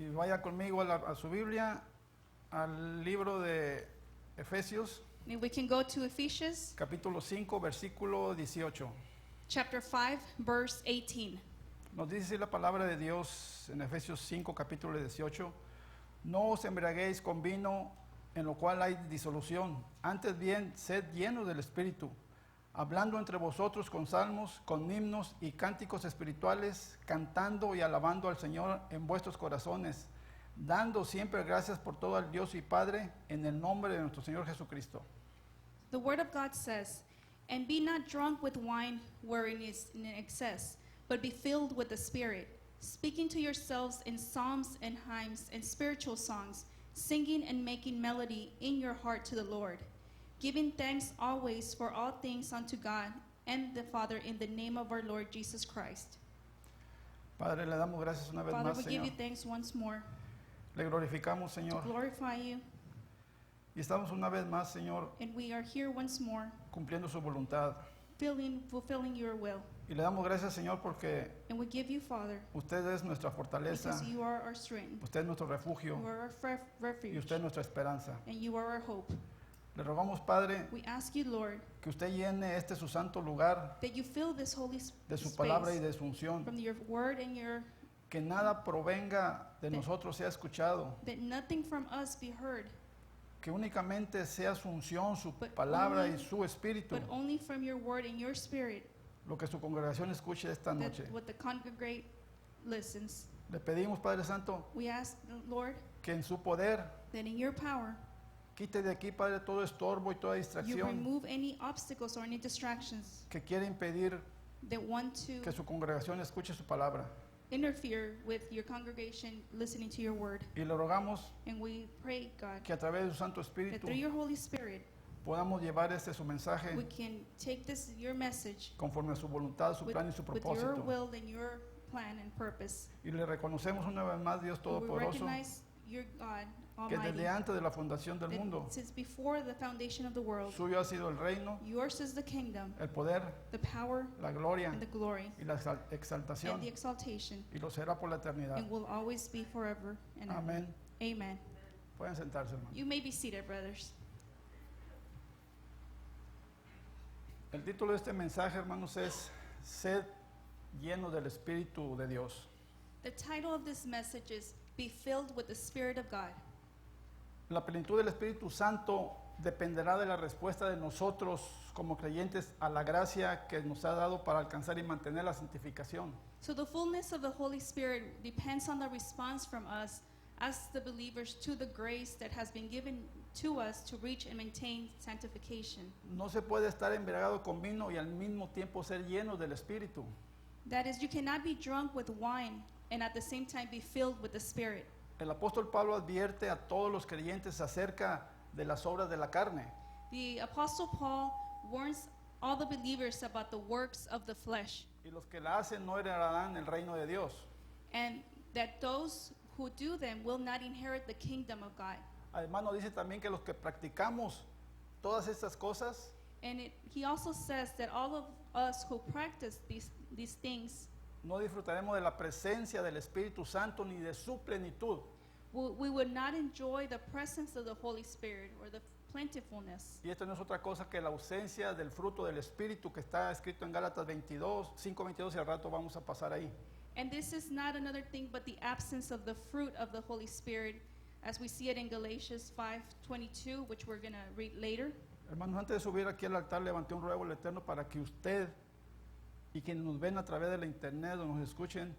Y vaya conmigo a su Biblia, al libro de Efesios, And we can go to Ephesians capítulo 5, versículo 18. chapter 5, verse 18. Nos dice la palabra de Dios en Efesios 5, capítulo 18. No os embriaguéis con vino, en lo cual hay disolución. Antes bien, sed llenos del Espíritu, hablando entre vosotros con salmos, con himnos y cánticos espirituales, cantando y alabando al Señor en vuestros corazones, dando siempre gracias por todo al Dios y Padre, en el nombre de nuestro Señor Jesucristo. The word of God says, "And be not drunk with wine wherein is in excess, but be filled with the Spirit, speaking to yourselves in psalms and hymns and spiritual songs, singing and making melody in your heart to the Lord, giving thanks always for all things unto God and the Father in the name of our Lord Jesus Christ." Padre, le damos gracias una vez Father, más, we give Señor. you thanks once more Le glorificamos, to Señor. glorify you, Y estamos una vez más, Señor, and we are here once more cumpliendo su voluntad. fulfilling your will. Y le damos gracias, Señor, porque And we give you, Father, usted es nuestra fortaleza, because you are our strength, usted es nuestro refugio you are our y refuge, usted es nuestra esperanza. and you are our hope. Le rogamos, Padre, We ask you, Lord, que usted llene este su santo lugar that you fill this holy de su palabra y space de su unción, from your word and your, que nada provenga de nosotros sea escuchado, that nothing from us be heard, que únicamente sea su unción, su But palabra only- y su espíritu, but only from your word and your spirit, lo que su congregación escuche esta noche. that what the congregate listens. Le pedimos, Padre Santo, We ask, Lord, que en su poder that in your power, quite de aquí, Padre, todo estorbo y toda you distracción remove any obstacles or any distractions que quiera impedir that want to que su congregación escuche su palabra. interfere with your congregation listening to your word. Y le rogamos And we pray, God, que a través de su Santo that Espíritu through your Holy Spirit, podamos llevar su mensaje we can take this, your message, conforme a su voluntad, su with, plan y su with your propósito. will and your plan and purpose. Y le reconocemos una vez más, Dios We Todopoderoso, recognize your God que Almighty, desde antes de la fundación del mundo, that since before the foundation of the world, suyo ha sido el reino, yours is the kingdom, el poder, the power, la gloria and the glory, y la and exaltación, the exaltation, y lo será por la eternidad. and will always be forever and ever. Amén. Amen. Pueden sentarse, hermano. You may be seated, brothers. El título de este mensaje, hermanos, es Sed lleno del Espíritu de Dios. The title of this message is "Be Filled with the Spirit of God." La plenitud del Espíritu Santo dependerá de la respuesta de nosotros como creyentes a la gracia que nos ha dado para alcanzar y mantener la santificación. So the fullness of the Holy Spirit depends on the response from us as the believers to the grace that has been given to us to reach and maintain sanctification. No se puede estar embriagado con vino y al mismo tiempo ser lleno del Espíritu. That is, you cannot be drunk with wine and at the same time be filled with the Spirit. El apóstol Pablo advierte a todos los creyentes acerca de las obras de la carne. The Apostle Paul warns all the believers about the works of the flesh, Y los que la hacen no heredarán el reino de Dios. and that those who do them will not inherit the kingdom of God. Además nos dice también que los que practicamos todas estas cosas And he also says that all of us who practice these things, no disfrutaremos de la presencia del Espíritu Santo ni de su plenitud. we would not enjoy the presence of the Holy Spirit or the plentifulness. Y esto no es otra cosa que la ausencia del fruto del Espíritu que está escrito en Gálatas 22, 5:22 y al rato vamos a pasar ahí. And this is not another thing but the absence of the fruit of the Holy Spirit, as we see it in Galatians 5:22, which we're going to read later. Hermanos, antes de subir aquí al altar levanté un ruego al Eterno para que usted y quienes nos ven a través de la internet o nos escuchen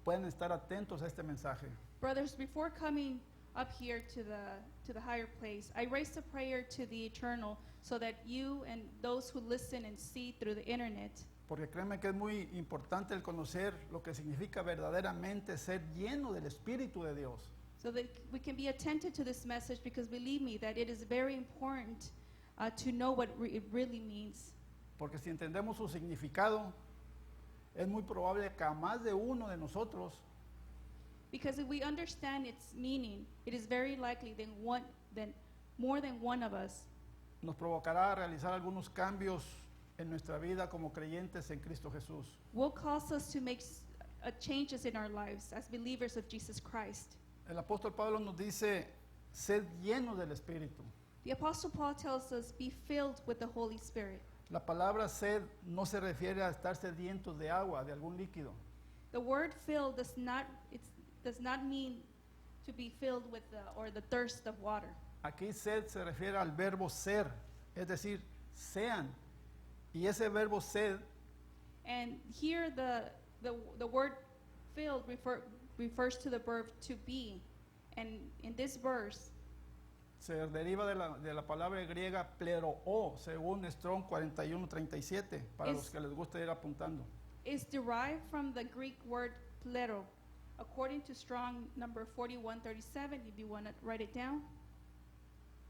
puedan estar atentos a este mensaje. Brothers, before coming up here to the higher place, I raised a prayer to the Eternal so that you and those who listen and see through the internet, Porque créanme que es muy importante el conocer lo que significa verdaderamente ser lleno del Espíritu de Dios. so that we can be attentive to this message, because believe me that it is very important to know what it really means. Porque si entendemos su significado, es muy probable que a más de uno de nosotros Because if we understand its meaning, it is very likely that more than one of us nos provocará a realizar algunos cambios en nuestra vida como creyentes en Cristo Jesús. will cause us to make changes in our lives as believers of Jesus Christ. El apóstol Pablo nos dice, sed llenos del Espíritu. The Apostle Paul tells us, be filled with the Holy Spirit. La palabra sed no se refiere a estar sedientos de agua, de algún líquido. The word filled does not mean to be filled with the thirst of water. Aquí sed se refiere al verbo ser, es decir, sean. Y ese verbo sed And here the word filled refers to the verb to be. And in this verse, se deriva de la palabra griega pleroo, según Strong 41:37, para los que les gusta ir apuntando. is derived from the Greek word plero, according to Strong number 4137, if you want to write it down.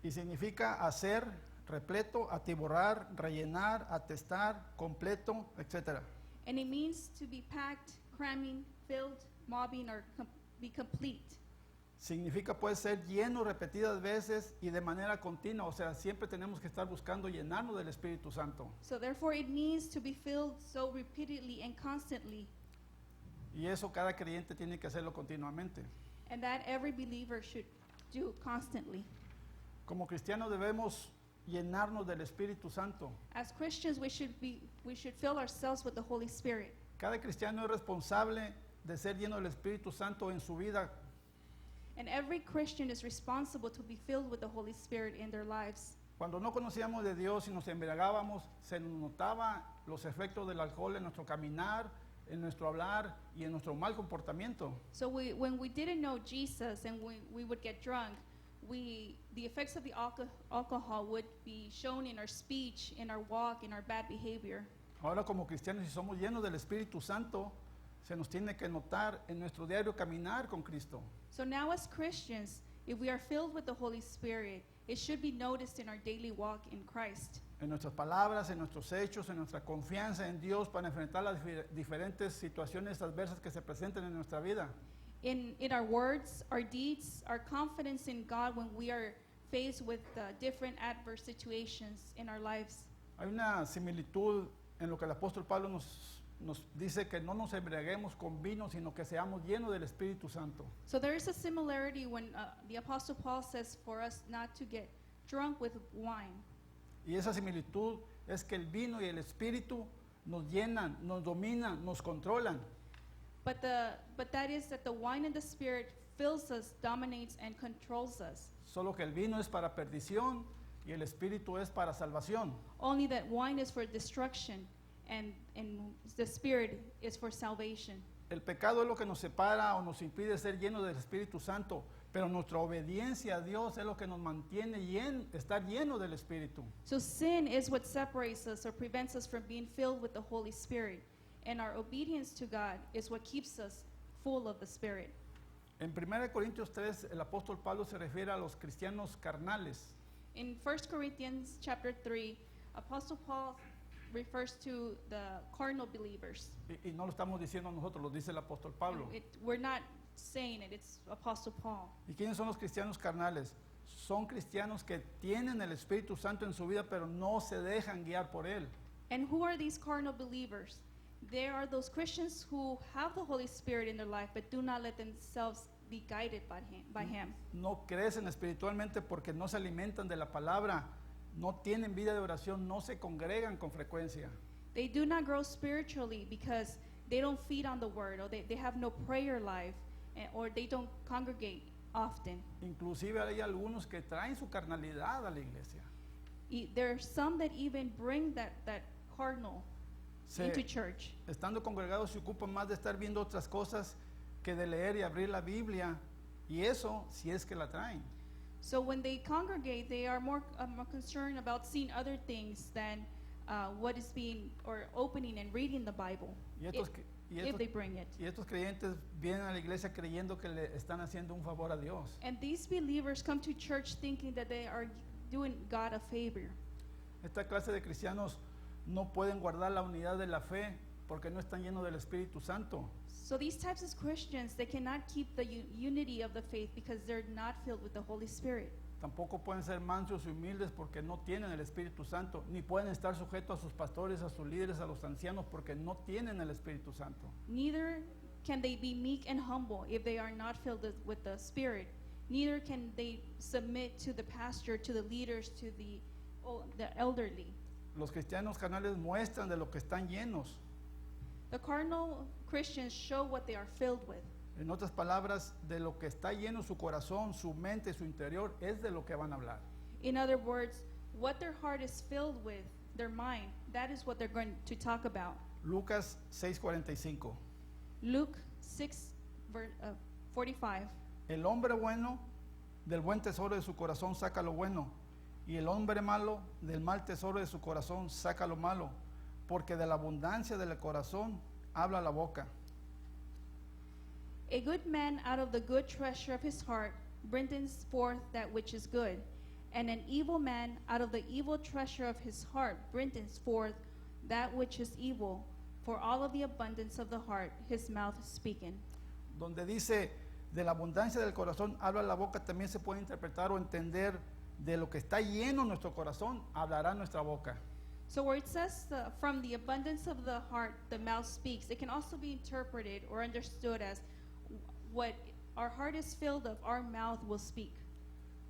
Y significa hacer, repleto, atiborrar, rellenar, atestar, completo, etc. And it means to be packed, cramming, filled, mobbing, or be complete. Significa puede ser lleno repetidas veces y de manera continua, o sea, siempre tenemos que estar buscando llenarnos del Espíritu Santo. So therefore it means to be filled so repeatedly and constantly, Y eso cada creyente tiene que hacerlo continuamente. and that every believer should do constantly. Como cristianos debemos llenarnos del Espíritu Santo. As Christians, we should fill ourselves with the Holy Spirit. Cada cristiano es responsable de ser lleno del Espíritu Santo en su vida. And every Christian is responsible to be filled with the Holy Spirit in their lives. Cuando no conocíamos de Dios y nos embriagábamos, se nos notaba los efectos del alcohol en nuestro caminar, en nuestro hablar y en nuestro mal comportamiento. So when we didn't know Jesus and we would get drunk, the effects of the alcohol would be shown in our speech, in our walk, in our bad behavior. Ahora como cristianos, si somos llenos del Espíritu Santo, se nos tiene que notar en nuestro diario caminar con Cristo. So now as Christians, if we are filled with the Holy Spirit, it should be noticed in our daily walk in Christ. En nuestras palabras, en nuestros hechos, en nuestra confianza en Dios para enfrentar las diferentes situaciones adversas que se presenten en nuestra vida. In our words, our deeds, our confidence in God when we are faced with different adverse situations in our lives. Hay una similitud en lo que el apóstol Pablo nos dice que no nos embriaguemos con vino, sino que seamos llenos del Espíritu Santo. So there is a similarity when the Apostle Paul says for us not to get drunk with wine. Y esa similitud es que el vino y el Espíritu nos llenan, nos dominan, nos controlan. But that is that the wine and the Spirit fills us, dominates, and controls us. Solo que el vino es para perdición y el Espíritu es para salvación. Only that wine is for destruction and the Spirit is for salvation. El pecado es lo que nos separa o nos impide ser llenos del Espíritu Santo, pero nuestra obediencia a Dios es lo que nos mantiene estar llenos del Espíritu. So sin is what separates us or prevents us from being filled with the Holy Spirit. And our obedience to God is what keeps us full of the Spirit. En 1 Corintios 3, el apóstol Pablo se refiere a los cristianos carnales. In 1 Corinthians chapter 3, Apostle Paul refers to the carnal believers. Y no lo estamos diciendo nosotros, lo dice el apóstol Pablo. We're not saying it, it's Apostle Paul. ¿Y quiénes son los cristianos carnales? Son cristianos que tienen el Espíritu Santo en su vida, pero no se dejan guiar por él. And who are these carnal believers? They are those Christians who have the Holy Spirit in their life, but do not let themselves be guided by him. No crecen espiritualmente porque no se alimentan de la palabra, no tienen vida de oración, no se congregan con frecuencia. They do not grow spiritually because they don't feed on the word, or they have no prayer life, or they don't congregate often. Inclusive hay algunos que traen su carnalidad a la iglesia. There are some that even bring that carnal into church. Estando congregados se ocupan más de estar viendo otras cosas que de leer y abrir la Biblia, y eso si es que la traen. So when they congregate, they are more concerned about seeing other things than what is being or opening and reading the Bible. If they bring it. Y estos creyentes vienen a la iglesia creyendo que le están haciendo un favor a Dios. And these believers come to church thinking that they are doing God a favor. Esta clase de cristianos no pueden guardar la unidad de la fe porque no están llenos del Espíritu Santo. So these types of Christians, they cannot keep the unity of the faith because they're not filled with the Holy Spirit. Tampoco pueden ser mansos y humildes porque no tienen el Espíritu Santo, ni pueden estar sujetos a sus pastores, a sus líderes, a los ancianos porque no tienen el Espíritu Santo. Neither can they be meek and humble if they are not filled with the Spirit. Neither can they submit to the pastor, to the leaders, to the elderly. Los cristianos carnales muestran de lo que están llenos. The carnal Christians show what they are filled with. En otras palabras, de lo que está lleno su corazón, su mente, su interior, es de lo que van a hablar. In other words, what their heart is filled with, their mind, that is what they're going to talk about. Lucas 6:45. Luke 6:45. El hombre bueno del buen tesoro de su corazón saca lo bueno, y el hombre malo del mal tesoro de su corazón saca lo malo, porque de la abundancia del corazón habla la boca. A good man out of the good treasure of his heart brings forth that which is good, and an evil man out of the evil treasure of his heart brings forth that which is evil. For all of the abundance of the heart, his mouth is speaking. Donde dice, de la abundancia del corazón habla la boca, también se puede interpretar o entender de lo que está lleno nuestro corazón, hablará nuestra boca. So where it says, from the abundance of the heart, the mouth speaks, it can also be interpreted or understood as what our heart is filled of, our mouth will speak.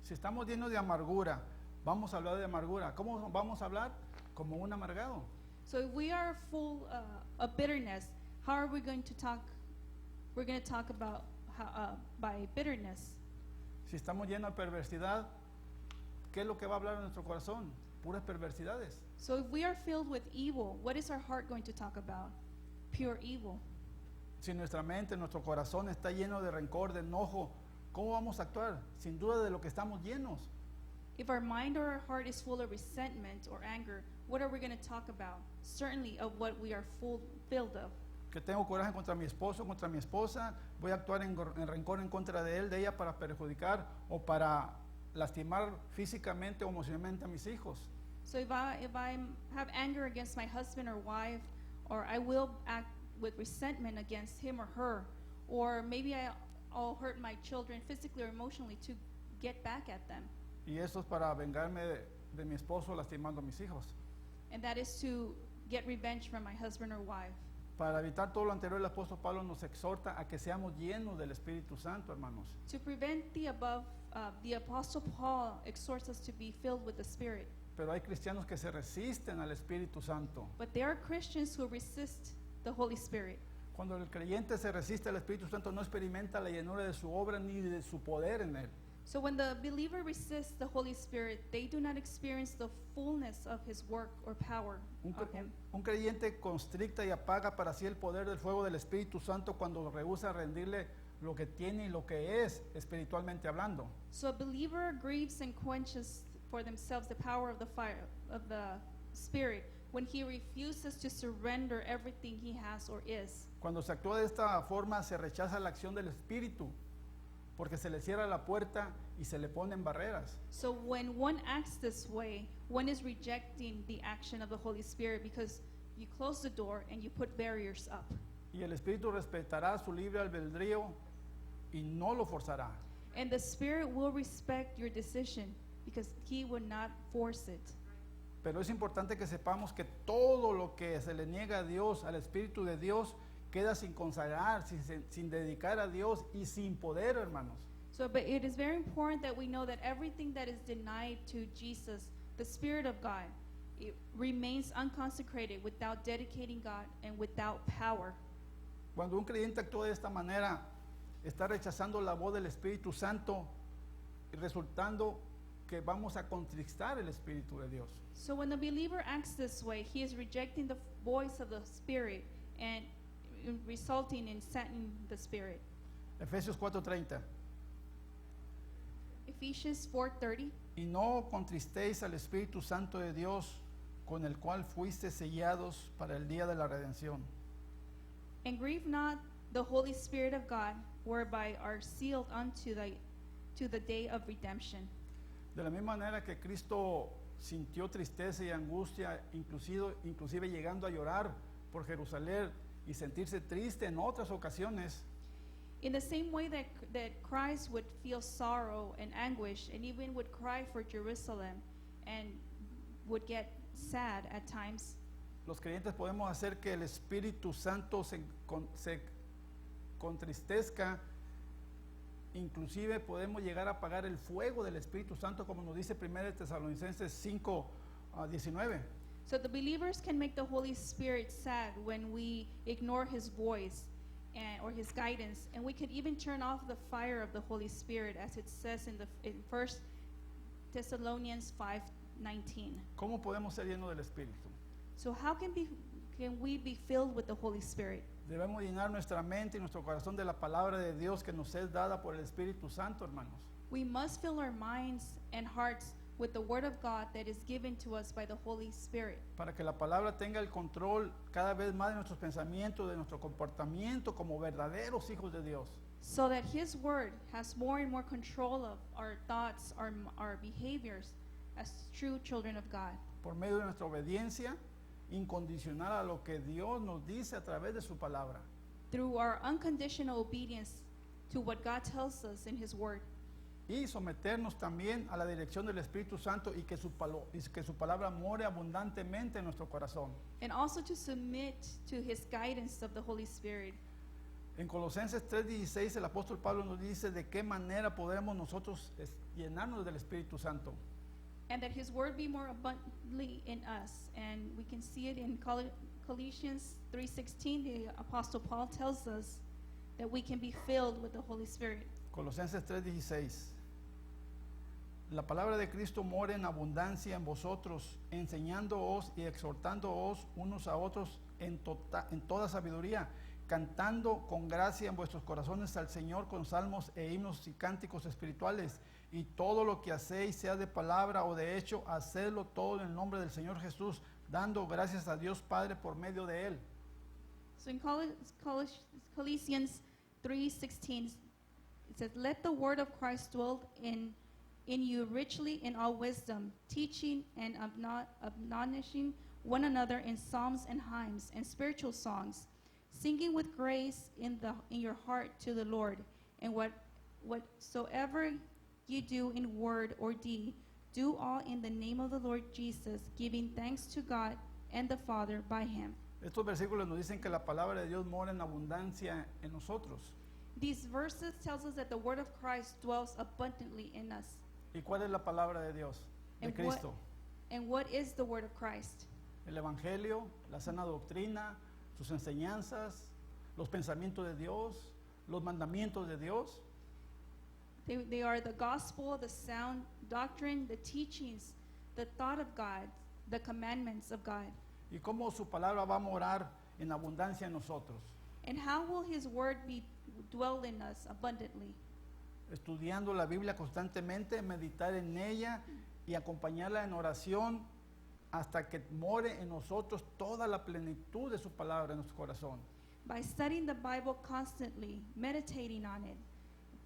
Si estamos llenos de amargura, vamos a hablar de amargura. ¿Cómo vamos a hablar? Como un amargado. So if we are full of bitterness, how are we going to talk? We're going to talk about how, by bitterness. Si estamos llenos de perversidad, ¿qué es lo que va a hablar en nuestro corazón? Puras perversidades. So if we are filled with evil, what is our heart going to talk about? Pure evil. Si nuestra mente, nuestro corazón está lleno de rencor, de enojo, ¿cómo vamos a actuar? Sin duda de lo que estamos llenos. If our mind or our heart is full of resentment or anger, what are we going to talk about? Certainly of what we are filled of. Que tengo coraje contra mi esposo, contra mi esposa, voy a actuar en rencor en contra de él, de ella, para perjudicar o para lastimar físicamente o emocionalmente a mis hijos. So if I have anger against my husband or wife, or I will act with resentment against him or her, or maybe I'll hurt my children physically or emotionally to get back at them. Y eso es para vengarme de mi esposo lastimando a mis hijos. And that is to get revenge from my husband or wife. Para evitar todo lo anterior, el apóstol Pablo nos exhorta a que seamos llenos del Espíritu Santo, hermanos. To prevent the above, the Apostle Paul exhorts us to be filled with the Spirit. Pero hay cristianos que se resisten al Espíritu Santo. But there are Christians who resist the Holy Spirit. Cuando el creyente se resiste al Espíritu Santo, no experimenta la llenura de su obra ni de su poder en él. So when the believer resists the Holy Spirit, they do not experience the fullness of his work or power of him. Un creyente constricta y apaga para sí el poder del fuego del Espíritu Santo cuando rehúsa rendirle lo que tiene y lo que es espiritualmente hablando. So a believer grieves and quenches for themselves the power of the fire of the Spirit when he refuses to surrender everything he has or is. Cuando se actúa de esta forma, se rechaza la acción del Espíritu, porque se le cierra la puerta y se le ponen barreras. So when one acts this way, one is rejecting the action of the Holy Spirit because you close the door and you put barriers up. Y el Espíritu respetará su libre albedrío y no lo forzará. And the Spirit will respect your decision because he will not force it. Pero es importante que sepamos que todo lo que se le niega a Dios, al Espíritu de Dios, queda sin consagrar, sin dedicar a Dios y sin poder, hermanos. So, but it is very important that we know that everything that is denied to Jesus, the Spirit of God, it remains unconsecrated without dedicating God and without power. Cuando un creyente actúa de esta manera, está rechazando la voz del Espíritu Santo, resultando que vamos a contristar el Espíritu de Dios. So when the believer acts this way, he is rejecting the voice of the Spirit and resulting in saddening the Spirit. Efesios 4:30. Ephesians 4:30. Y no contristéis al Espíritu Santo de Dios, con el cual fuiste sellados para el día de la redención. And grieve not the Holy Spirit of God, whereby are sealed unto the day of redemption. De la misma manera que Cristo sintió tristeza y angustia, inclusive llegando a llorar por Jerusalén y sentirse triste en otras ocasiones, In the same way that Christ would feel sorrow and anguish and even would cry for Jerusalem and would get sad at times, los creyentes podemos hacer que el Espíritu Santo se contristezca, inclusive podemos llegar a apagar el fuego del Espíritu Santo, como nos dice 1 Tesalonicenses 5:19. So the believers can make the Holy Spirit sad when we ignore His voice or His guidance, and we can even turn off the fire of the Holy Spirit, as it says in 1 Thessalonians 5:19. ¿Cómo podemos ser llenos del Espíritu? So how can we be filled with the Holy Spirit? Debemos llenar nuestra mente y nuestro corazón de la palabra de Dios que nos es dada por el Espíritu Santo, hermanos. We must fill our minds and hearts with the Word of God that is given to us by the Holy Spirit, Para que la palabra tenga el control cada vez más de nuestros pensamientos, de nuestro comportamiento como verdaderos hijos de Dios. so that His Word has more and more control of our thoughts, our behaviors as true children of God, Por medio de nuestra obediencia incondicional a lo que Dios nos dice a través de su palabra. through our unconditional obedience to what God tells us in His Word, Y someternos también a la dirección del Espíritu Santo y que su palabra more abundantemente en nuestro corazón. and also to submit to His guidance of the Holy Spirit. En Colosenses 3:16 el apóstol Pablo nos dice de qué manera podemos nosotros llenarnos del Espíritu Santo. And that His Word be more abundantly in us. And we can see it in Colossians 3:16. The Apostle Paul tells us that we can be filled with the Holy Spirit. Colosenses 3:16. La palabra de Cristo mora en abundancia en vosotros, enseñándoos y exhortándoos unos a otros en toda sabiduría, cantando con gracia en vuestros corazones al Señor con salmos e himnos y cánticos espirituales. Y todo lo que hacéis, sea de palabra o de hecho, hacedlo todo en el nombre del Señor Jesús, dando gracias a Dios Padre por medio de Él. So in Colossians 3:16, it says, "Let the word of Christ dwell in you richly in all wisdom, teaching and admonishing one another in psalms and hymns and spiritual songs, singing with grace in your heart to the Lord. And whatsoever you do in word or deed, do all in the name of the Lord Jesus, giving thanks to God and the Father by Him." Estos versículos nos dicen que la palabra de Dios mora en abundancia en nosotros. These verses tells us that the word of Christ dwells abundantly in us. ¿Y cuál es la palabra de Dios? De And Cristo. what is the word of Christ? El Evangelio, la sana doctrina, sus enseñanzas, los pensamientos de Dios, los mandamientos de Dios. They are the gospel, the sound doctrine, the teachings, the thought of God, the commandments of God. Y cómo su palabra va a morar en abundancia en nosotros. And how will His word dwell in us abundantly? Estudiando la Biblia constantemente, meditar en ella y acompañarla en oración hasta que more en nosotros toda la plenitud de su palabra en nuestro corazón. By studying the Bible constantly, meditating on it,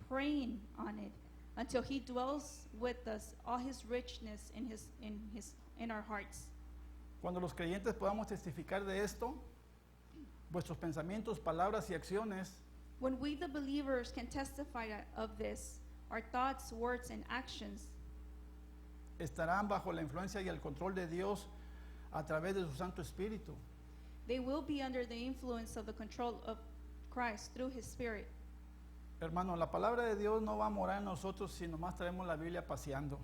praying on it, until He dwells with us all His richness in our hearts. Cuando los creyentes podamos testificar de esto, vuestros pensamientos, palabras y acciones When we, the believers, can testify of this, our thoughts, words, and actions estarán bajo la influencia y el control de Dios a través de su Santo Espíritu. they will be under the influence of the control of Christ through His Spirit. Hermano, la palabra de Dios no va a morar en nosotros si nomás traemos la Biblia paseando.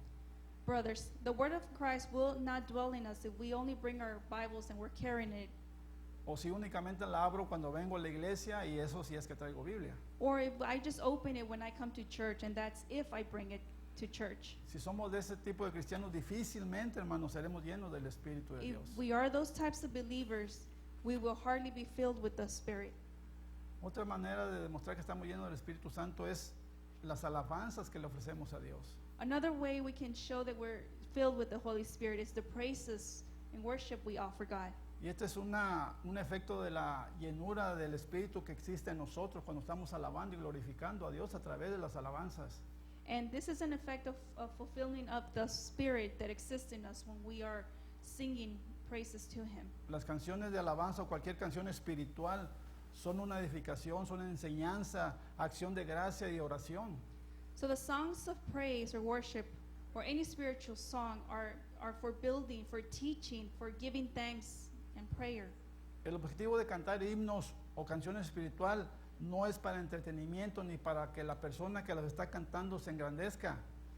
Brothers, the word of Christ will not dwell in us if we only bring our Bibles and we're carrying it, O si únicamente la abro cuando vengo a la iglesia y eso si es que traigo Biblia. or if I just open it when I come to church, and that's if I bring it to church. Si somos de ese tipo de cristianos, difícilmente, hermanos, seremos llenos del Espíritu de If Dios. we are those types of believers, we will hardly be filled with the Spirit. Otra manera de demostrar que estamos llenos del Espíritu Santo es las alabanzas que le ofrecemos a Dios. Another way we can show that we're filled with the Holy Spirit is the praises and worship we offer God. Y este es un efecto de la llenura del Espíritu que existe en nosotros cuando estamos alabando y glorificando a Dios a través de las alabanzas. And this is an effect of fulfilling of the Spirit that exists in us when we are singing praises to Him. Las canciones de alabanza o cualquier canción espiritual son una edificación, son enseñanza, acción de gracia y oración. So the songs of praise or worship or any spiritual song are for building, for teaching, for giving thanks and prayer. El objetivo de cantar himnos o canciones espiritual no es para entretenimiento ni para que la persona que las está cantando se engrandezca,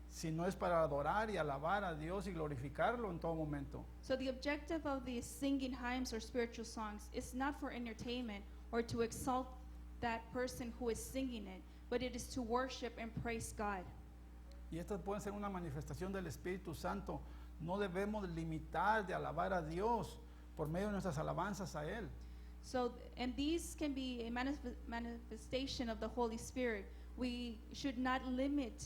sino es para adorar y alabar a Dios y glorificarlo en todo momento. So the objective of these singing hymns or spiritual songs is not for entertainment or to exalt that person who is singing it, but it is to worship and praise God. Y estas pueden ser una manifestación del Espíritu Santo. No debemos limitar de alabar a Dios por medio de nuestras alabanzas a Él. So, and these can be a manifestation of the Holy Spirit. We should not limit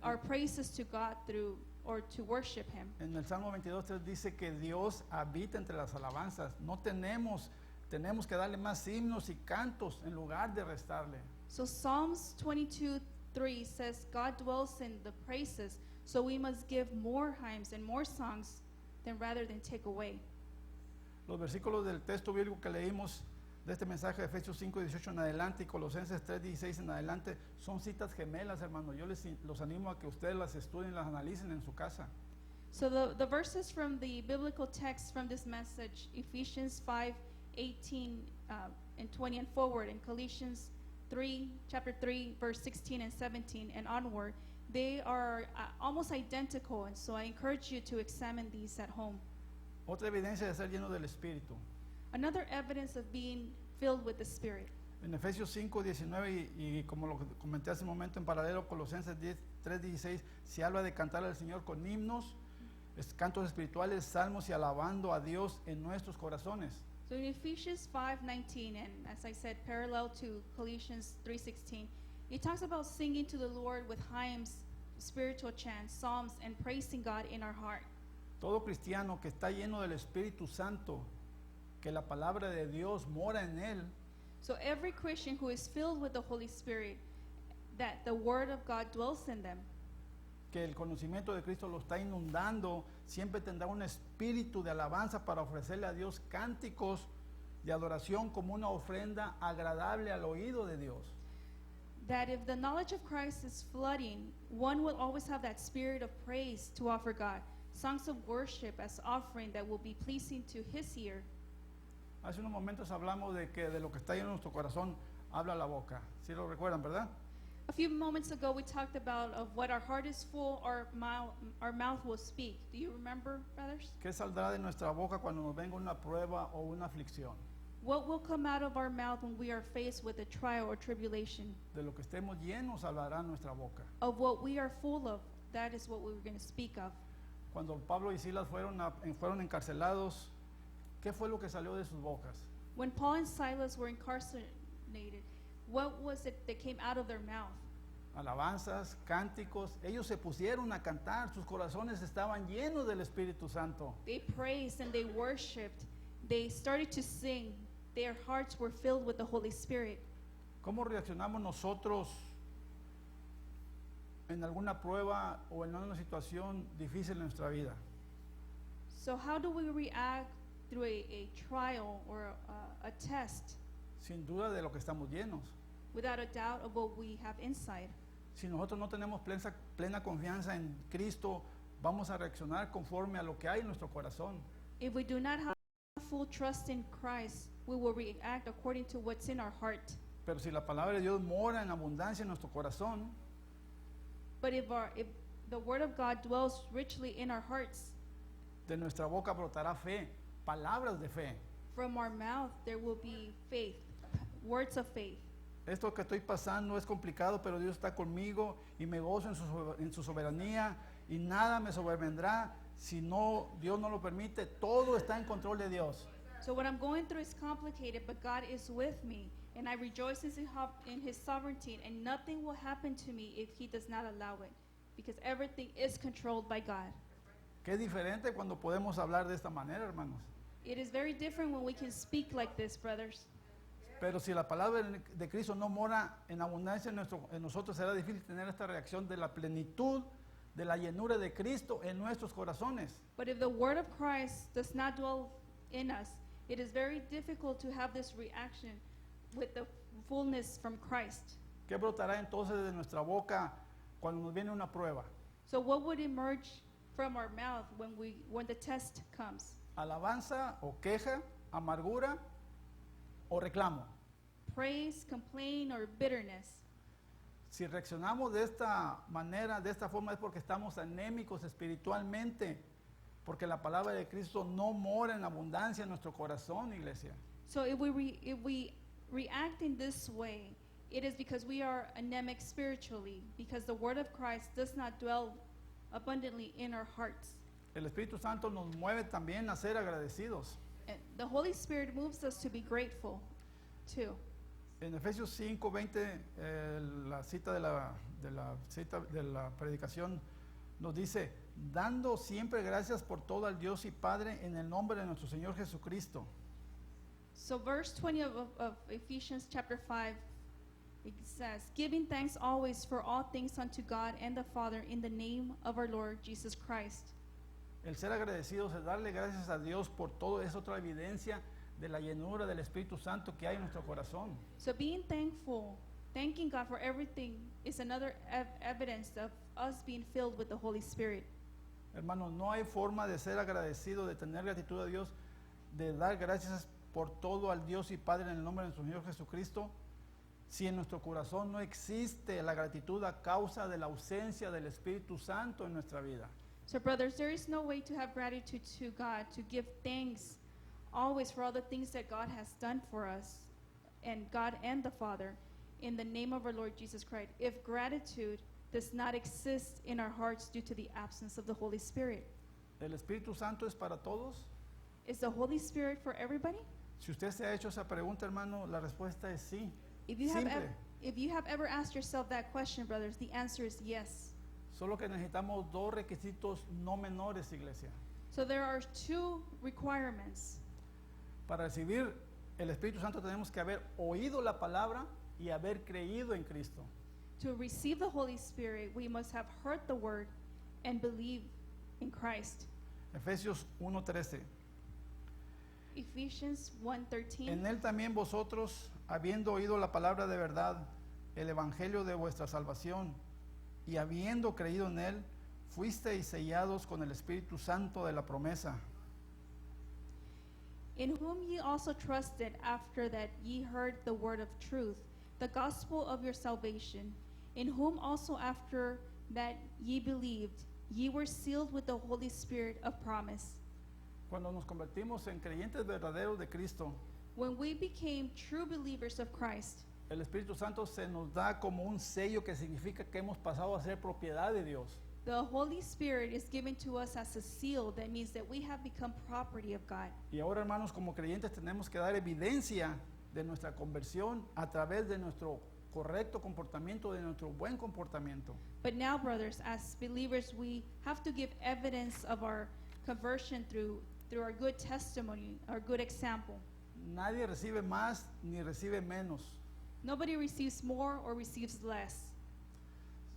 our praises to God through or to worship Him. En el Salmo 22:3 dice que Dios habita entre las alabanzas. No tenemos que darle más himnos y cantos en lugar de restarle. So Psalms 22:3 says God dwells in the praises, so we must give more hymns and more songs rather than take away. Los versículos del texto bíblico que leímos de este mensaje de Efesios 5:18 en adelante y Colosenses 3:16 en adelante son citas gemelas, hermanos. Yo los animo a que ustedes las estudien, las analicen en su casa. So the verses from the biblical text from this message, Ephesians 5:18 and 20 and forward, and Colossians chapter 3, verse 16 and 17 and onward, they are almost identical, and so I encourage you to examine these at home. Otra evidencia de ser lleno del Espíritu. Another evidence of being filled with the Spirit. En Efesios 5:19 y como lo comenté hace un momento en paralelo, Colosenses 3:16, se habla de cantar al Señor con himnos, cantos espirituales, salmos y alabando a Dios en nuestros corazones. So in Ephesians 5:19, and as I said, parallel to Colossians 3:16, it talks about singing to the Lord with hymns, spiritual chants, psalms, and praising God in our heart. Todo cristiano que está lleno del Espíritu Santo, que la palabra de Dios mora en él, So every Christian who is filled with the Holy Spirit, that the Word of God dwells in them, que el conocimiento de Cristo lo está inundando, siempre tendrá un espíritu de alabanza para ofrecerle a Dios cánticos de adoración como una ofrenda agradable al oído de Dios. that if the knowledge of Christ is flooding, one will always have that spirit of praise to offer God, songs of worship as offering that will be pleasing to His ear. Hace unos momentos hablamos de que de lo que está lleno en nuestro corazón habla la boca. ¿Sí lo recuerdan, verdad? A few moments ago, we talked about of what our heart is full, our mouth will speak. Do you remember, brothers? ¿Qué saldrá de nuestra boca cuando nos venga una prueba o una aflicción? What will come out of our mouth when we are faced with a trial or tribulation? De lo que estemos llenos hablará nuestra boca. Of what we are full of, that is what we were going to speak of. Cuando Pablo y Silas fueron encarcelados, ¿qué fue lo que salió de sus bocas? When Paul and Silas were incarcerated, what was it that came out of their mouth? Alabanzas, cánticos, ellos se pusieron a cantar, sus corazones estaban llenos del Espíritu Santo. They praised and they worshiped. They started to sing. Their hearts were filled with the Holy Spirit. ¿Cómo reaccionamos nosotros en alguna prueba o en una situación difícil en nuestra vida? So how do we react through a trial or a test? Sin duda de lo que estamos llenos. Without a doubt of what we have inside. Si nosotros no tenemos plena confianza en Cristo, vamos a reaccionar conforme a lo que hay en nuestro corazón. If we do not have full trust in Christ, we will react according to what's in our heart. Pero si la palabra de Dios mora en abundancia en nuestro corazón, But if the Word of God dwells richly in our hearts, de nuestra boca brotará fe, palabras de fe. from our mouth there will be faith, words of faith. Esto que estoy pasando es complicado, pero Dios está conmigo y me gozo en su soberanía y nada me sobrevendrá si no, Dios no lo permite. Todo está en control de Dios. So what I'm going through is complicated, but God is with me, and I rejoice in His sovereignty, and nothing will happen to me if He does not allow it, because everything is controlled by God. Qué diferente cuando podemos hablar de esta manera, hermanos. It is very different when we can speak like this, brothers. Pero si la palabra de Cristo no mora en abundancia en nosotros, será difícil tener esta reacción de la plenitud, de la llenura de Cristo en nuestros corazones. But if the word of Christ does not dwell in us, it is very difficult to have this reaction with the fullness from Christ. ¿Qué brotará entonces de nuestra boca cuando nos viene una prueba? So what would emerge from our mouth when the test comes? ¿Alabanza o queja, amargura o reclamo? praise, complaint, or bitterness. Si reaccionamos de esta manera, de esta forma, es porque estamos anémicos espiritualmente, porque la palabra de Cristo no mora en abundancia en nuestro corazón, iglesia. So if we react in this way, it is because we are anemic spiritually, because the word of Christ does not dwell abundantly in our hearts. El Espíritu Santo nos mueve también a ser agradecidos. And the Holy Spirit moves us to be grateful too. En Efesios 5:20, la cita de la predicación nos dice, dando siempre gracias por todo al Dios y Padre en el nombre de nuestro Señor Jesucristo. So verse 20 of Ephesians chapter 5, it says, giving thanks always for all things unto God and the Father in the name of our Lord Jesus Christ. El ser agradecidos es darle gracias a Dios por todo, es otra evidencia de la llenura del Espíritu Santo que hay en nuestro corazón. So being thankful, thanking God for everything is another evidence of us being filled with the Holy Spirit. Hermanos, no hay forma de ser agradecido, de tener gratitud a Dios, de dar gracias por todo al Dios y Padre en el nombre de nuestro Señor Jesucristo, si en nuestro corazón no existe la gratitud a causa de la ausencia del Espíritu Santo en nuestra vida. So brothers, there is no way to have gratitude to God, to give thanks always for all the things that God has done for us, and God and the Father, in the name of our Lord Jesus Christ, if gratitude does not exist in our hearts due to the absence of the Holy Spirit. ¿El Espíritu Santo es para todos? Is the Holy Spirit for everybody? Si usted se ha hecho esa pregunta, hermano, la respuesta es sí. If you have, Simple. if you have ever asked yourself that question, brothers, the answer is yes. Solo que necesitamos dos requisitos no menores, iglesia. So there are two requirements. Para recibir el Espíritu Santo tenemos que haber oído la palabra y haber creído en Cristo. To receive the Holy Spirit, we must have heard the word and believe in Christ. Efesios 1:13. Ephesians 1:13. En él también vosotros, habiendo oído la palabra de verdad, el evangelio de vuestra salvación, y habiendo creído en él, fuisteis sellados con el Espíritu Santo de la promesa. In whom ye also trusted after that ye heard the word of truth, the gospel of your salvation, in whom also after that ye believed, ye were sealed with the Holy Spirit of promise. Cuando nos convertimos en creyentes verdaderos de Cristo, When we became true believers of Christ, el Espíritu Santo se nos da como un sello que significa que hemos pasado a ser propiedad de Dios. the Holy Spirit is given to us as a seal that means that we have become property of God. Y ahora, hermanos, como creyentes tenemos que dar evidencia de nuestra conversión a través de nuestro correcto comportamiento, de nuestro buen comportamiento. But now, brothers, as believers, we have to give evidence of our conversion through our good testimony, our good example. Nadie recibe más ni recibe menos. Nobody receives more or receives less.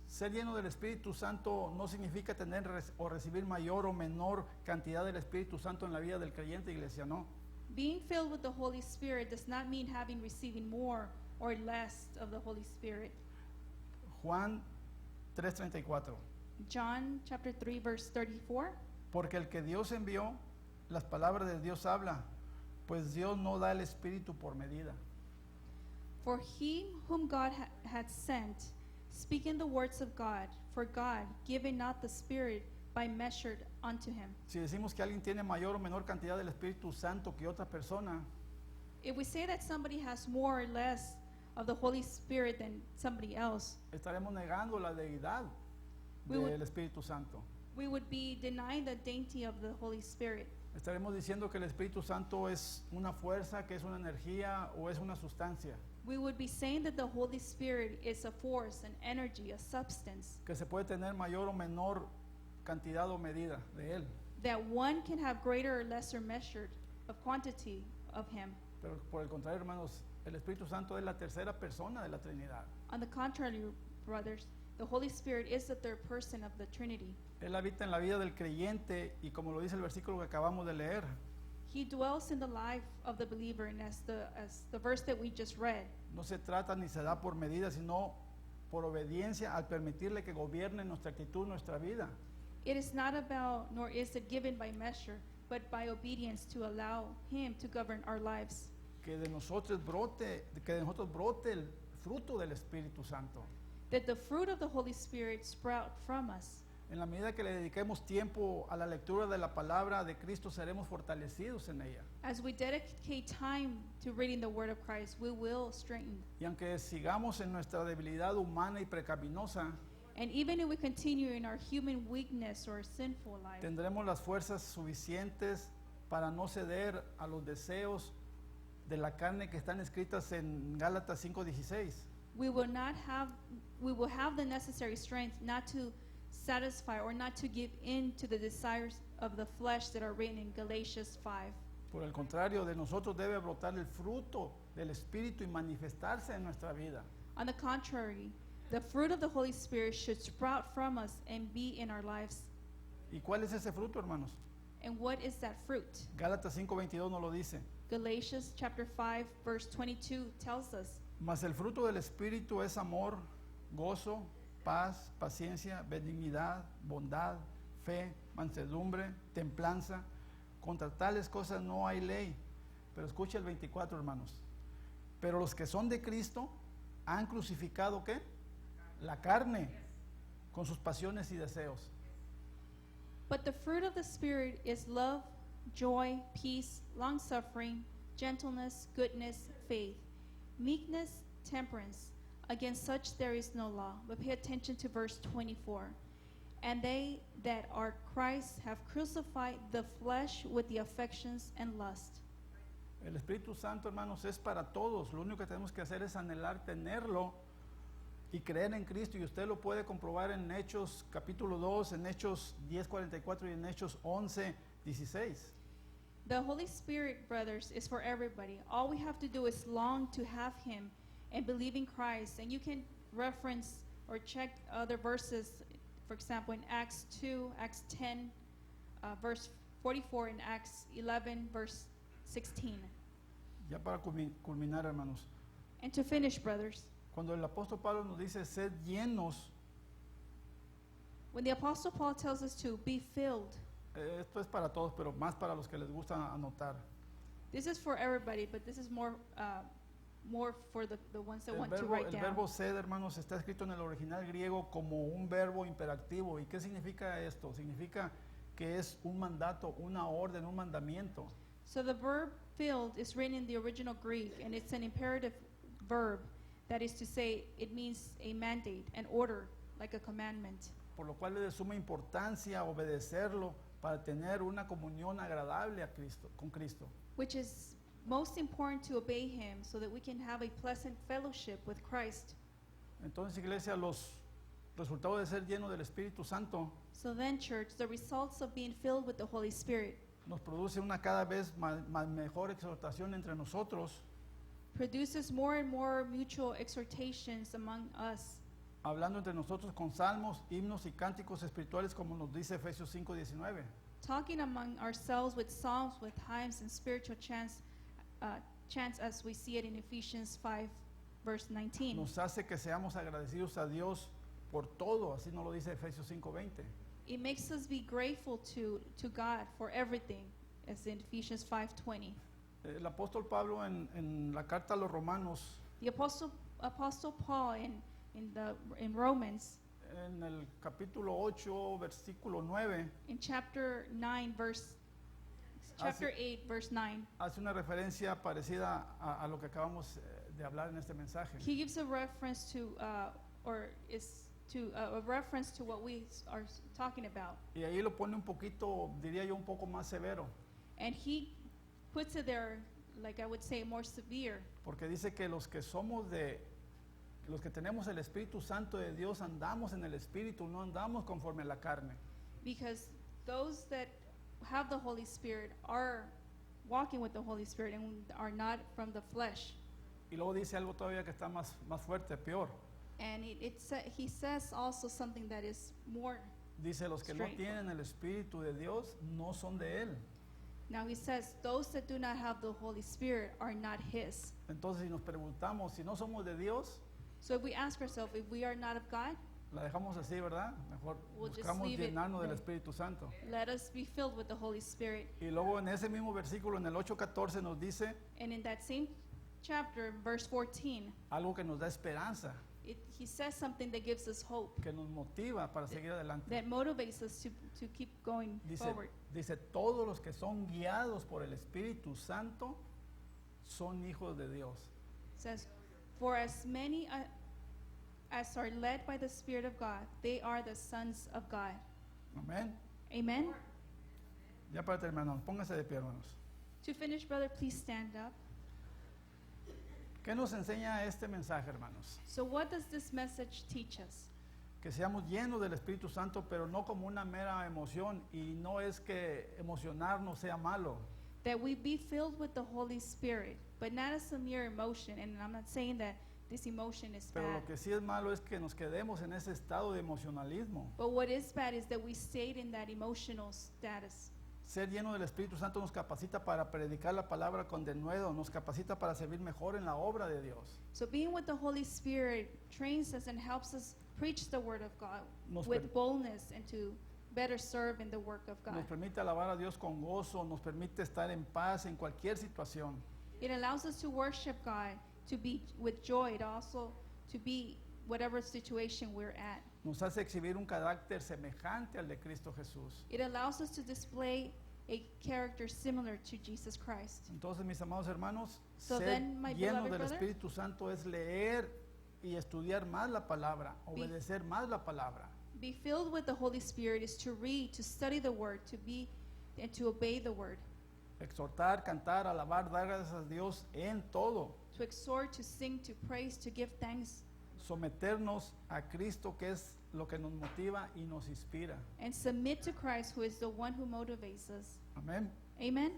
Ser lleno del Espíritu Santo no significa tener o recibir mayor o menor cantidad del Espíritu Santo en la vida del creyente, iglesia, no. Being filled with the Holy Spirit does not mean receiving more or less of the Holy Spirit. Juan 3:34. John chapter 3 verse 34. Porque el que Dios envió, las palabras de Dios habla, pues Dios no da el Espíritu por medida. For he whom God had sent, speaking the words of God, for God giving not the Spirit by measured unto him. Si decimos que alguien tiene mayor o menor cantidad del Espíritu Santo que otra persona, If we say that somebody has more or less of the Holy Spirit than somebody else, estaremos negando la deidad We would- del Espíritu Santo. we would be denying the deity of the Holy Spirit. Estaremos diciendo que el Espíritu Santo es una fuerza, que es una energía o es una sustancia, We would be saying that the Holy Spirit is a force, an energy, a substance, que se puede tener mayor o menor cantidad o medida de él. that one can have greater or lesser measured of quantity of him. Pero por el contrario, hermanos, el Espíritu Santo es la tercera persona de la Trinidad. On the contrary, brothers, the Holy Spirit is the third person of the Trinity. Él habita en la vida del creyente y como lo dice el versículo que acabamos de leer, He dwells in the life of the believer, and as the verse that we just read, no se trata ni se da por medida, sino por obediencia al permitirle que gobierne nuestra actitud, nuestra vida. it is not about, nor is it given by measure, but by obedience to allow him to govern our lives. que de nosotros brote el fruto del Espíritu Santo. that the fruit of the Holy Spirit sprout from us. En la medida que le dediquemos tiempo a la lectura de la palabra de Cristo, seremos fortalecidos en ella. As we dedicate time to reading the Word of Christ, we will strengthen. Y aunque sigamos en nuestra debilidad humana y pecaminosa, And even if we continue in our human weakness or sinful life, tendremos las fuerzas suficientes para no ceder a los deseos de la carne que están escritas en Gálatas 5:16. we will have the necessary strength not to satisfy or not to give in to the desires of the flesh that are written in Galatians 5. Por el contrario, de nosotros debe brotar el fruto del Espíritu y manifestarse en nuestra vida. On the contrary, the fruit of the Holy Spirit should sprout from us and be in our lives. ¿Y cuál es ese fruto, hermanos? And what is that fruit? Gálatas 5:22 nos lo dice. Galatians chapter 5 verse 22 tells us, Mas el fruto del Espíritu es amor, gozo, paz, paciencia, benignidad, bondad, fe, mansedumbre, templanza. Contra tales cosas no hay ley. Pero escucha el 24, hermanos. Pero los que son de Cristo han crucificado, ¿qué? La carne con sus pasiones y deseos. but the fruit of the Spirit is love, joy, peace, long-suffering, gentleness, goodness, faith, meekness, temperance. Against such there is no law. But pay attention to verse 24. And they that are Christ have crucified the flesh with the affections and lust. El Espíritu Santo, hermanos, es para todos. Lo único que tenemos que hacer es anhelar tenerlo y creer en Cristo. Y usted lo puede comprobar en Hechos capítulo 2, en Hechos 10:44 y en Hechos 11:16. The Holy Spirit, brothers, is for everybody. All we have to do is long to have Him and believe in Christ. And you can reference or check other verses, for example, in Acts 2, Acts 10, verse 44, and Acts 11, verse 16. Ya para culminar, hermanos. And to finish, brothers, Cuando el apóstol Pablo nos dice sed llenos, when the Apostle Paul tells us to be filled, esto es para todos, pero más para los que les gusta anotar. this is for everybody, but this is more for the ones that want to El write down. verbo sed, hermanos, está escrito en el original griego como un verbo imperativo. ¿Y qué significa esto? Significa que es un mandato, una orden, un mandamiento. So the verb filled is written in the original Greek, and it's an imperative verb. That is to say, it means a mandate, an order, like a commandment. Por lo cual es de suma importancia obedecerlo para tener una comunión agradable con Cristo. Which is most important to obey Him so that we can have a pleasant fellowship with Christ. Entonces, iglesia, los resultados de ser lleno del Espíritu Santo So then, church, the results of being filled with the Holy Spirit nos produce una cada vez mejor exhortación entre nosotros, produces more and more mutual exhortations among us, hablando entre nosotros con salmos, himnos y cánticos espirituales, como nos dice Efesios 5:19. talking among ourselves with psalms, with hymns, and spiritual chants as we see it in Ephesians 5, verse 19. Nos hace que seamos agradecidos a Dios por todo, así nos lo dice Efesios 5:20. It makes us be grateful to God for everything, as in Ephesians 5:20. El apóstol Pablo en la carta a los Romanos, The Apostle Paul in Romans, en el capítulo 8, versículo 9, in chapter 8, verse 9, hace una referencia parecida a lo que acabamos de hablar en este mensaje. he gives a reference to, a reference to what we are talking about. Y ahí lo pone un poquito, diría yo, un poco más severo, And he puts it there, like I would say, more severe. porque dice que los que tenemos el Espíritu Santo de Dios andamos en el Espíritu, no andamos conforme a la carne. Because those that have the Holy Spirit are walking with the Holy Spirit and are not from the flesh. Y luego dice algo todavía que está más fuerte, peor. And he says also something that is more. Dice, los que no Straight. tienen el Espíritu de Dios no son de Él. Now he says, those that do not have the Holy Spirit are not his. Entonces, si nos preguntamos si no somos de Dios, So if we ask ourselves, if we are not of God, la dejamos así, ¿verdad? Mejor We'll just buscamos leave it llenarnos del there. Espíritu Santo. Let us be filled with the Holy Spirit. Y luego en ese mismo versículo, en el 8:14, nos dice And in that same chapter, verse 14, algo que nos da esperanza, he says something that gives us hope, que nos motiva para seguir adelante. that motivates us to keep going forward. Dice, todos los que son guiados por el Espíritu Santo son hijos de Dios. It says, for as many as are led by the Spirit of God, they are the sons of God. Amén. Amen? Ya para terminar, póngase de pie, hermanos. To finish, brother, please stand up. ¿Qué nos enseña este mensaje, hermanos? So what does this message teach us? Que seamos llenos del Espíritu Santo, pero no como una mera emoción. Y no es que emocionarnos sea malo, That we be filled with the Holy Spirit, but not as a mere emotion. And I'm not saying that this emotion is pero bad. lo que sí es malo es que nos quedemos en ese estado de emocionalismo. But what is bad is that we stayed in that emotional status. Ser lleno del Espíritu Santo nos capacita para predicar la palabra con denuedo, nos capacita para servir mejor en la obra de Dios. So being with the Holy Spirit trains us and helps us preach the word of God Nos with per- boldness and to better serve in the work of God. Nos permite alabar a Dios con gozo, nos permite estar en paz en cualquier situación. It allows us to worship God, to be with joy, to also to be whatever situation we're at. Nos hace exhibir un carácter semejante al de Cristo Jesús. It allows us to display a character similar to Jesus Christ. Entonces, mis amados hermanos, So ser then, my llenos beloved del brother, Espíritu Santo es leer y estudiar más la palabra, obedecer más la palabra. Be filled with the Holy Spirit is to read, to study the word, to be and to obey the word, Exhortar, cantar, alabar, dar gracias a Dios en todo. to exhort, to sing, to praise, to give thanks, Someternos a Cristo, que es lo que nos motiva y nos inspira. and submit to Christ, who is the one who motivates us. Amén. Amen.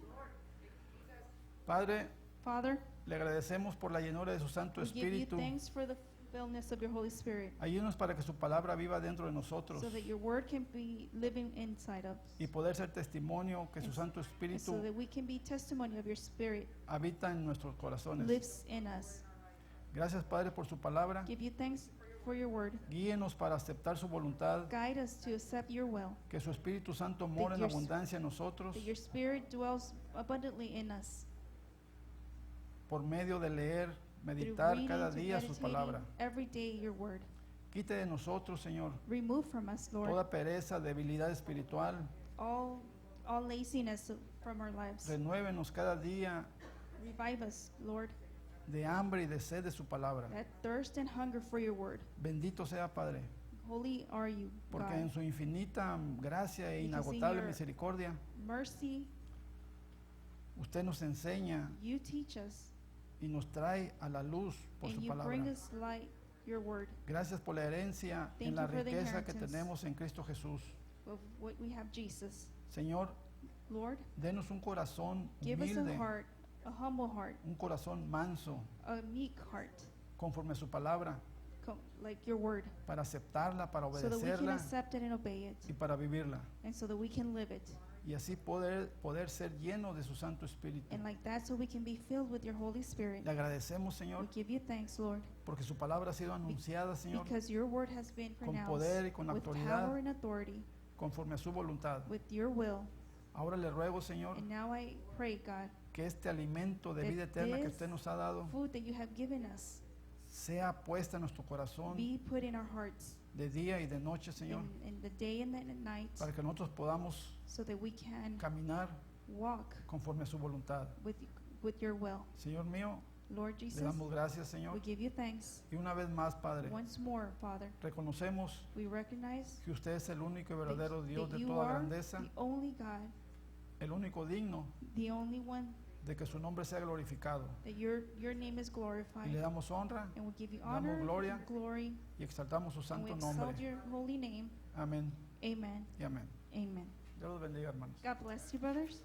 Padre, Father, le agradecemos por la llenura de su Santo we give you Espíritu. thanks for the fullness of your Holy Spirit, Ayúdanos para que su palabra viva dentro de nosotros so that your word can be living inside us, y poder ser testimonio que su Santo and Espíritu so that we can be testimony of your Spirit habita en nuestros corazones. lives in us. Gracias, Padre, por su palabra. Give you thanks for your word. Guíenos para aceptar su voluntad, Guide us to accept your will, que su Espíritu Santo more en your- abundancia en nosotros that your Spirit dwells abundantly in us. por medio de leer, Through meditar reading, cada to día su meditating palabra. every day your word. Quite de nosotros, Señor, Remove from us, Lord, toda pereza, debilidad espiritual. all laziness from our lives. Renuévenos cada día Revive us, Lord, de hambre y de sed de su palabra. that thirst and hunger for your word. Bendito sea, Padre, Holy are you, porque en God. su infinita gracia e Because in inagotable your- misericordia, Mercy, usted nos enseña you teach us, y nos trae a la luz por and su you bring palabra. us light, your word, Gracias por la herencia Thank en la you for the riqueza que inheritance. tenemos en Cristo Jesús. of what we have, Jesus. Señor, Lord, denos un corazón give us a humilde, heart, a humble heart, un corazón manso, a meek heart, conforme a su palabra, like your word, para aceptarla, para so that we can obedecerla accept it and obey it, y para vivirla. and so that we can live it. Y así poder ser lleno de su Santo Espíritu. And like that, so we can be filled with your Holy Spirit. Le agradecemos, Señor, We give you thanks, Lord, porque su palabra ha sido anunciada, Señor, because your word has been con pronounced poder y con with autoridad, power and authority, conforme a su voluntad. with your will. Ahora le ruego, Señor, And now I pray, God, que este alimento de that vida eterna que this usted nos ha dado food that you have given us sea puesta en nuestro corazón be put in our hearts de día y de noche, Señor, in the day and the night, para que nosotros podamos so that we can caminar walk conforme a su voluntad. with your will. Señor mío, Lord le Jesus, damos gracias, we Señor. give you thanks. Y una vez más, Padre, Once more, Father, reconocemos we recognize que usted es el único y verdadero Dios that de you toda are grandeza, the only God, el único digno the only one, de que su nombre sea glorificado. that your name is Y glorified. le damos honra And we give you damos honor, gloria, and glory, y exaltamos su and we santo exalt nombre. your holy name. Amén Amen. y amén. Amen. Dios los bendiga, hermanos. God bless you, brothers.